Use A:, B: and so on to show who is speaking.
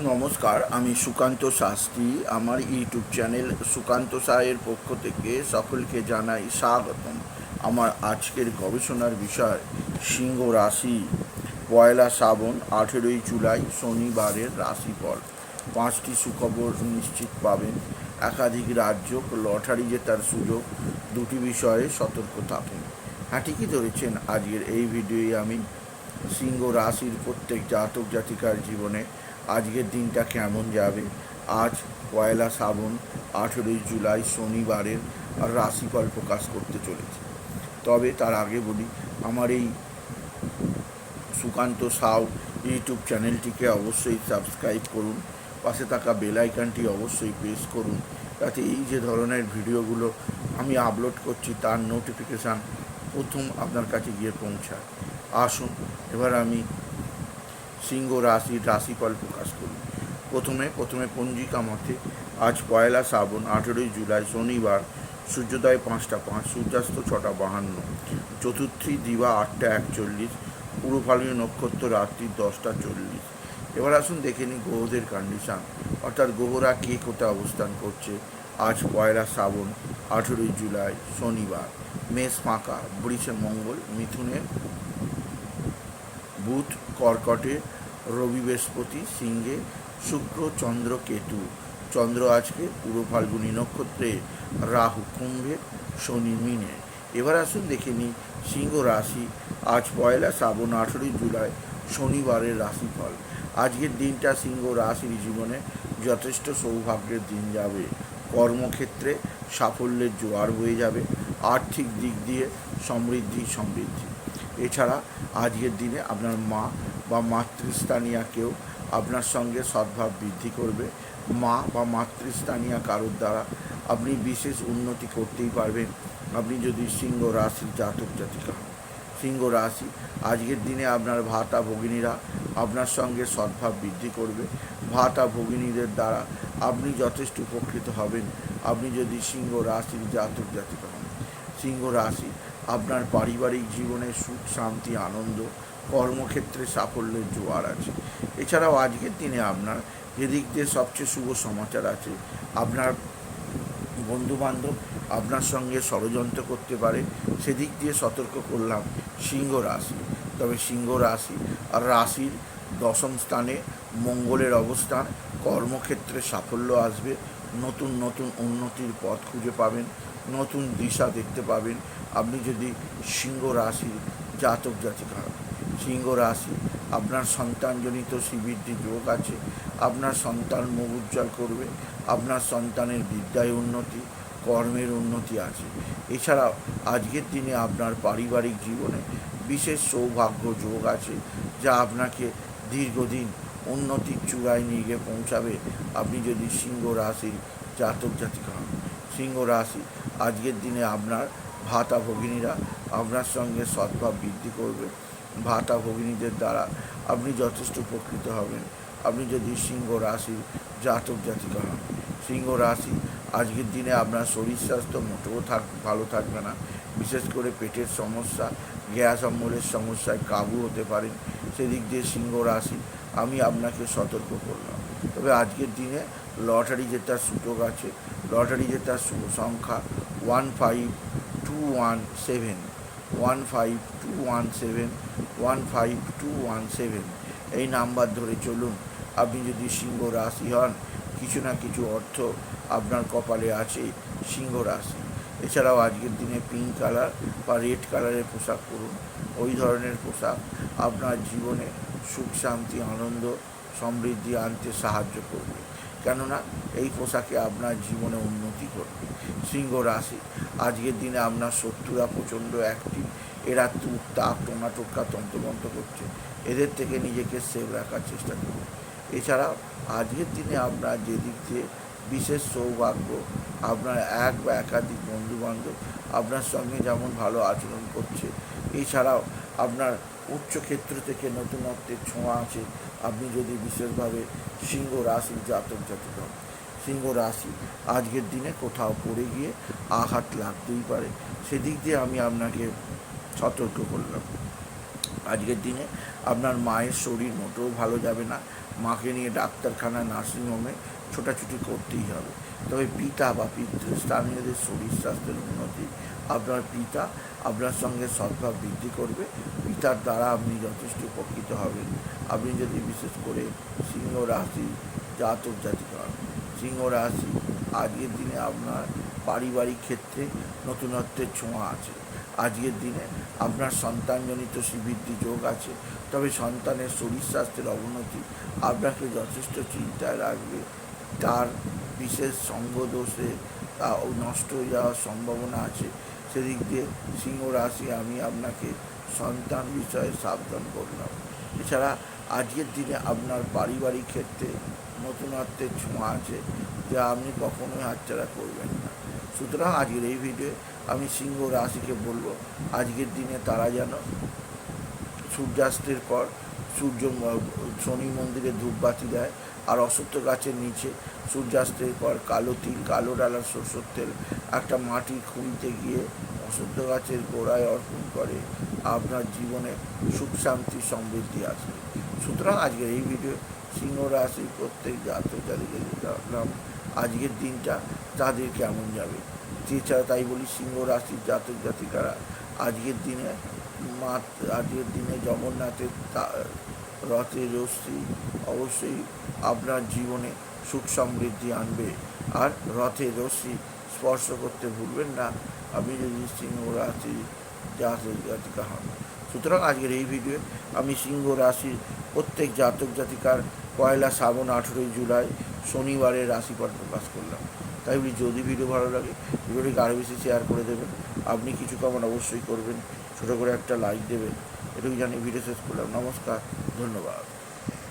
A: নমস্কার, আমি সুকান্ত শাস্ত্রী। আমার ইউটিউব চ্যানেল সুকান্ত সায়ের পক্ষ থেকে সকলকে জানাই স্বাগতম। আমার আজকের গবেষণার বিষয় সিংহ রাশি। পয়লা শ্রাবণ, 18ই জুলাই শনিবারের রাশিফল। 5টি সুখবর নিশ্চিত পাবেন। একাধিক রাজ্য, লটারি জেতার সুযোগ। 2টি বিষয়ে সতর্ক থাকুন। হ্যাঁ, ঠিকই ধরেছেন। আজকের এই ভিডিওয়ে আমি সিংহ রাশির প্রত্যেক জাতক জাতিকার জীবনে আজকের দিনটা কেমন যাবে, আজ পয়লা শ্রাবণ 18ই জুলাই শনিবারের রাশিফল প্রকাশ করতে চলেছে। তবে তার আগে বলি, আমার এই সুকান্ত সাউ ইউটিউব চ্যানেলটিকে অবশ্যই সাবস্ক্রাইব করুন। পাশে থাকা বেল আইকনটি অবশ্যই প্রেস করুন, যাতে এই যে ধরনের ভিডিওগুলো আমি আপলোড করছি তার নোটিফিকেশান প্রথম আপনার কাছে গিয়ে পৌঁছায়। আসুন এবার আমি সিংহ রাশির রাশিফল প্রকাশ করি। প্রথমে পঞ্জিকা মতে আজ পয়লা শ্রাবণ 18ই জুলাই শনিবার। সূর্যোদয় 5টা 5, সূর্যাস্ত 6টা 52, চতুর্থী দিবা 8টা 41, পূর্ব ফাল্গুনী নক্ষত্র রাত্রি 10টা 40। এবার আসুন দেখে নিই গ্রহদের কন্ডিশান, অর্থাৎ গ্রহরা কে কোথায় অবস্থান করছে আজ পয়লা শ্রাবণ 18ই জুলাই শনিবার। মেষ ফাঁকা, বৃষে মঙ্গল, মিথুনে বুধ, কর্কটে রবি বৃহস্পতি, সিংহে শুক্র চন্দ্র কেতু। চন্দ্র আজকে পূর্ব ফাল্গুনী নক্ষত্রে, রাহু কুম্ভে, শনি মিনে। এবার আসুন দেখে নিই সিংহ রাশি আজ পয়লা শ্রাবণ 18ই জুলাই শনিবারের রাশিফল। আজকের দিনটা সিংহ রাশির জীবনে যথেষ্ট সৌভাগ্যের দিন যাবে। কর্মক্ষেত্রে সাফল্যের জোয়ার বয়ে যাবে। আর্থিক দিক দিয়ে সমৃদ্ধি। এছাড়া আজকের দিনে আপনার মা বা মাতৃস্থানীয় কেউ আপনার সঙ্গে সদ্ভাব বৃদ্ধি করবে। মা বা মাতৃস্থানীয় কারোর দ্বারা আপনি বিশেষ উন্নতি করতেই পারবেন, আপনি যদি সিংহ রাশির জাতক জাতিকা হন। সিংহ রাশি আজকের দিনে আপনার ভাতা ভগিনীরা আপনার সঙ্গে সদ্ভাব বৃদ্ধি করবে। ভাতা ভগিনীদের দ্বারা আপনি যথেষ্ট উপকৃত হবেন, আপনি যদি সিংহ রাশির জাতক জাতিকা হন। সিংহ রাশি আপনার পারিবারিক জীবনে সুখ শান্তি আনন্দ, কর্মক্ষেত্রে সাফল্যের জোয়ার আছে। এছাড়াও আজকের দিনে আপনার যেদিক দিয়ে সবচেয়ে শুভ সমাচার আছে, আপনার বন্ধুবান্ধব আপনার সঙ্গে ষড়যন্ত্র করতে পারে, সেদিক দিয়ে সতর্ক করলাম সিংহ রাশি। তবে সিংহ রাশি আর রাশির দশম স্থানে মঙ্গলের অবস্থান, কর্মক্ষেত্রে সাফল্য আসবে, নতুন উন্নতির পথ খুঁজে পাবেন, নতুন দিশা দেখতে পাবেন আপনি যদি সিংহ রাশির জাতক জাতিকা হন। সিংহ রাশি আপনার সন্তানজনিত শ্রীবৃদ্ধি যোগ আছে। আপনার সন্তান মুখ উজ্জ্বল করবে, আপনার সন্তানের বিদ্যায় উন্নতি, কর্মের উন্নতি আছে। এছাড়াও আজকের দিনে আপনার পারিবারিক জীবনে বিশেষ সৌভাগ্য যোগ আছে, যা আপনাকে দীর্ঘদিন উন্নতির চূড়ায় নিয়ে গিয়ে পৌঁছাবে আপনি যদি সিংহ রাশির জাতক জাতিকা হন। সিংহ রাশি আজকের দিনে আপনার ভাতা ভগিনীরা আপনার সঙ্গে সদ্ভাব বৃদ্ধি করবে। ভাতা ভগিনীদের দ্বারা আপনি যথেষ্ট উপকৃত হবেন আপনি যদি সিংহ রাশির জাতক জাতিকা হন। সিংহ রাশি আজকের দিনে আপনার শরীর স্বাস্থ্য মোটেও ভালো থাকবে না। বিশেষ করে পেটের সমস্যা, গ্যাস অম্বলের সমস্যায় কাবু হতে পারেন। সেদিক দিয়ে সিংহ রাশি আমি আপনাকে সতর্ক করলাম। তবে আজকের দিনে লটারি জেতার সুযোগ আছে। লটারি জেতার শুভ সংখ্যা 15217, 15217, 15217। এই নাম্বার ধরে চলুন। আপনি যদি সিংহ রাশি হন, কিছু না কিছু অর্থ আপনার কপালে আছে সিংহ রাশি। এছাড়াও আজকের দিনে পিঙ্ক কালার বা রেড কালারের পোশাক পরুন। ওই ধরনের পোশাক আপনার জীবনে সুখ শান্তি আনন্দ সমৃদ্ধি আনতে সাহায্য করবে, কেননা এই পোশাকে আপনার জীবনে উন্নতি করবে। সিংহ রাশি আজকের দিনে আপনার শত্রুরা প্রচণ্ড অ্যাক্টিভ। এরা তাক টোনা তন্ত্রমন্ত্র করছে, এদের থেকে নিজেকে সেভ রাখার চেষ্টা করুন। এছাড়াও আজকের দিনে আপনার যেদিক দিয়ে বিশেষ সৌভাগ্য, আপনার এক বা একাধিক বন্ধুবান্ধব আপনার সঙ্গে যেমন ভালো আচরণ করছে, এছাড়াও আপনার উচ্চক্ষেত্র থেকে নতুনত্বের ছোঁয়া আছে আপনি যদি বিশেষভাবে সিংহ রাশির জাতক জাতিকা হন। সিংহ রাশি আজকের দিনে কোথাও পড়ে গিয়ে আঘাত লাগতেই পারে, সেদিক দিয়ে আমি আপনাকে সতর্ক করলাম। আজকের দিনে আপনার মায়ের শরীর মোটেও ভালো যাবে না, মাকে নিয়ে ডাক্তারখানা নার্সিংহোমে ছোটাছুটি করতেই হবে। তবে পিতা বা পিতৃস্থানীয়দের শরীর স্বাস্থ্যের উন্নতি, আপনার পিতা আপনার সঙ্গে সদ্ভাব বৃদ্ধি করবে, পিতার দ্বারা আপনি যথেষ্ট উপকৃত হবেন। আপনি যদি বিশেষ করে সিংহ রাশি জাতক জাতিকা হন, সিংহ রাশি আজকের দিনে আপনার পারিবারিক ক্ষেত্রে নতুনত্বের ছোঁয়া আছে। আজকের দিনে আপনার সন্তানজনিত শ্রীবৃদ্ধি যোগ আছে, তবে সন্তানের শরীর স্বাস্থ্যের অবনতি আপনাকে যথেষ্ট চিন্তায় রাখবে। তার বিশেষ সঙ্গদোষে নষ্ট হয়ে যাওয়ার সম্ভাবনা আছে। সেদিক দিয়ে সিংহ রাশি আমি আপনাকে সন্তান বিষয়ে সাবধান করলাম। এছাড়া আজকের দিনে আপনার পারিবারিক ক্ষেত্রে নতুনত্বের ছোঁয়া আছে, যা আপনি কখনোই হাতছাড়া করবেন না। সুতরাং আজকের এই ভিডিও আমি সিংহ রাশিকে বলবো, আজকের দিনে তারা যেন সূর্যাস্তের পর শনি মন্দিরে ধূপবাতি দেয়, আর অশ্বত্থ গাছের নিচে সূর্যাস্তের পর কালো তিল, কালো ডালার সরষের তেল একটা মাটির খুঁড়িতে গিয়ে অশ্বত্থ গাছের গোড়ায় অর্পণ করে। আপনার জীবনে সুখ শান্তি সমৃদ্ধি আসবে। সুতরাং আজকের এই ভিডিও সিংহ রাশির প্রত্যেক জাতক জাতিকে জানলাম আজকের দিনটা তাদের কেমন যাবে। এছাড়া তাই বলি, সিংহ রাশির জাতক জাতিকারা আজকের দিনে জগন্নাথের রথের রশ্মি অবশ্যই আপনার জীবনে সুখ সমৃদ্ধি আনবে। আর রথের রশ্মি স্পর্শ করতে ভুলবেন না আপনি যদি সিংহ রাশির জাতক জাতিকা হন। সুতরাং আজকের এই ভিডিও আমি সিংহ রাশির প্রত্যেক জাতক জাতিকার পয়লা শ্রাবণ 18 জুলাই শনিবারের রাশিফল প্রকাশ করলাম। তাই বলি, যদি ভিডিও ভালো লাগে ভিডিওটিকে আরও বেশি শেয়ার করে দেবেন। আপনি কিছু কমেন্ট অবশ্যই করবেন, ছোটো করে একটা লাইক দেবেন। এটুকু জানিয়ে ভিডিও শেষ করলাম। নমস্কার, ধন্যবাদ।